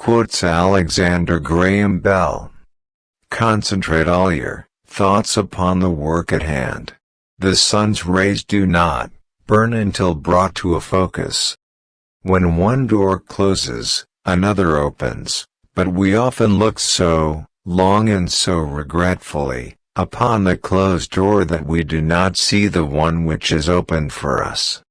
Quotes Alexander Graham Bell. Concentrate all your thoughts upon the work at hand. The sun's rays do not burn until brought to a focus. When one door closes, another opens, but we often look so long and so regretfully upon the closed door that we do not see the one which is opened for us.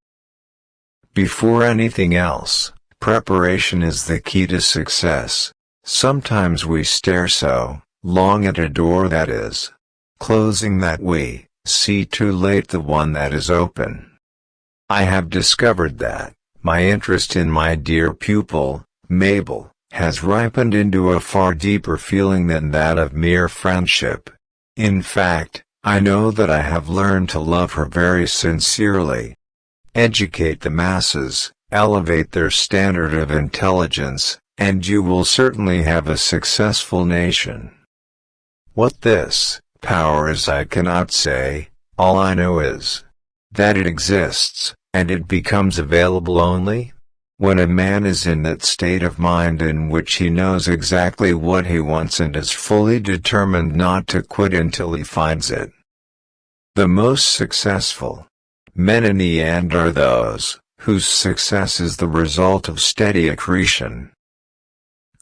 Before anything else, preparation is the key to success. Sometimes we stare so long at a door that is closing that we see too late the one that is open. I have discovered that my interest in my dear pupil, Mabel, has ripened into a far deeper feeling than that of mere friendship. In fact, I know that I have learned to love her very sincerely. Educate the masses, elevate their standard of intelligence, and you will certainly have a successful nation. What this power is I cannot say. All I know is that it exists, and it becomes available only when a man is in that state of mind in which he knows exactly what he wants and is fully determined not to quit until he finds it. The most successful men in the end are those whose success is the result of steady accretion.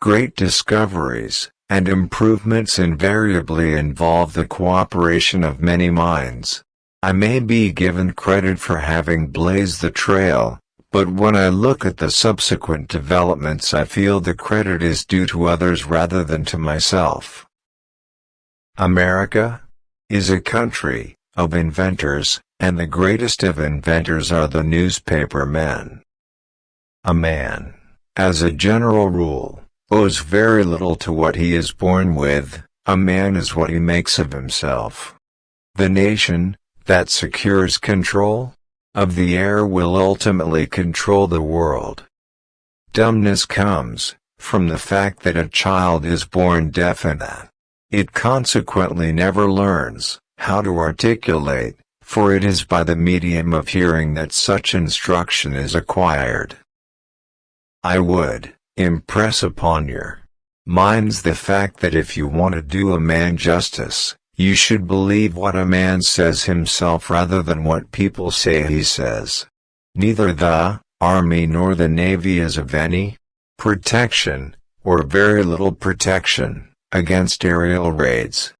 Great discoveries and improvements invariably involve the cooperation of many minds. I may be given credit for having blazed the trail, but when I look at the subsequent developments I feel the credit is due to others rather than to myself. America is a country of inventors, and the greatest of inventors are the newspaper men. A man, as a general rule, owes very little to what he is born with. A man is what he makes of himself. The nation that secures control of the air will ultimately control the world. Dumbness comes from the fact that a child is born deaf and that it consequently never learns how to articulate, for it is by the medium of hearing that such instruction is acquired. I would impress upon your minds the fact that if you want to do a man justice, you should believe what a man says himself rather than what people say he says. Neither the Army nor the Navy is of any protection, or very little protection, against aerial raids.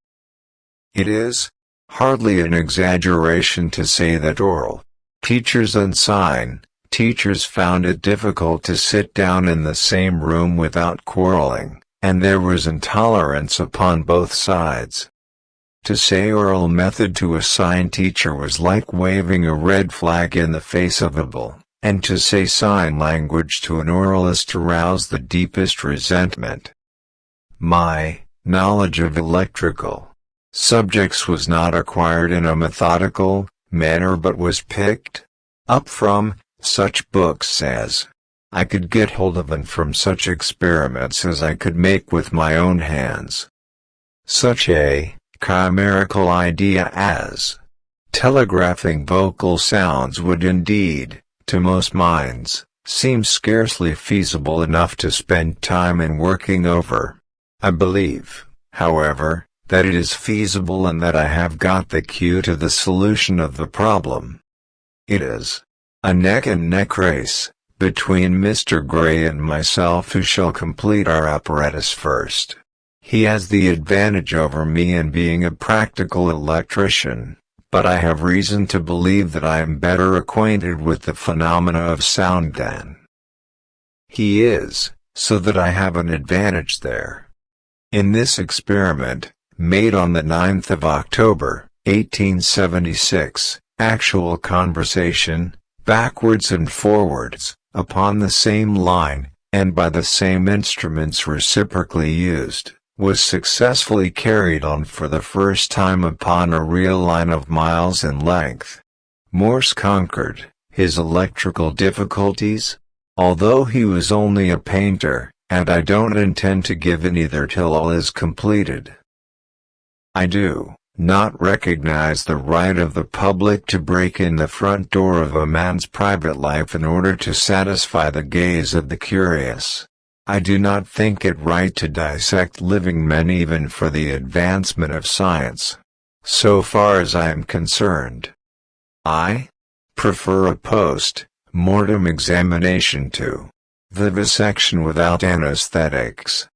It is hardly an exaggeration to say that oral teachers and sign teachers found it difficult to sit down in the same room without quarreling, and there was intolerance upon both sides. To say oral method to a sign teacher was like waving a red flag in the face of a bull, and to say sign language to an oralist aroused the deepest resentment. My knowledge of electrical subjects was not acquired in a methodical manner but was picked up from such books as I could get hold of and from such experiments as I could make with my own hands. Such a chimerical idea as telegraphing vocal sounds would indeed, to most minds, seem scarcely feasible enough to spend time in working over. I believe, however, that it is feasible and that I have got the cue to the solution of the problem. It is a neck-and-neck race between Mr. Gray and myself who shall complete our apparatus first. He has the advantage over me in being a practical electrician, but I have reason to believe that I am better acquainted with the phenomena of sound than he is, so that I have an advantage there. In this experiment, made on the 9th of October, 1876, actual conversation, backwards and forwards, upon the same line, and by the same instruments reciprocally used, was successfully carried on for the first time upon a real line of miles in length. Morse conquered his electrical difficulties, although he was only a painter, and I don't intend to give in either till all is completed. I do not recognize the right of the public to break in the front door of a man's private life in order to satisfy the gaze of the curious. I do not think it right to dissect living men even for the advancement of science. So far as I am concerned, I prefer a post-mortem examination to vivisection without anesthetics.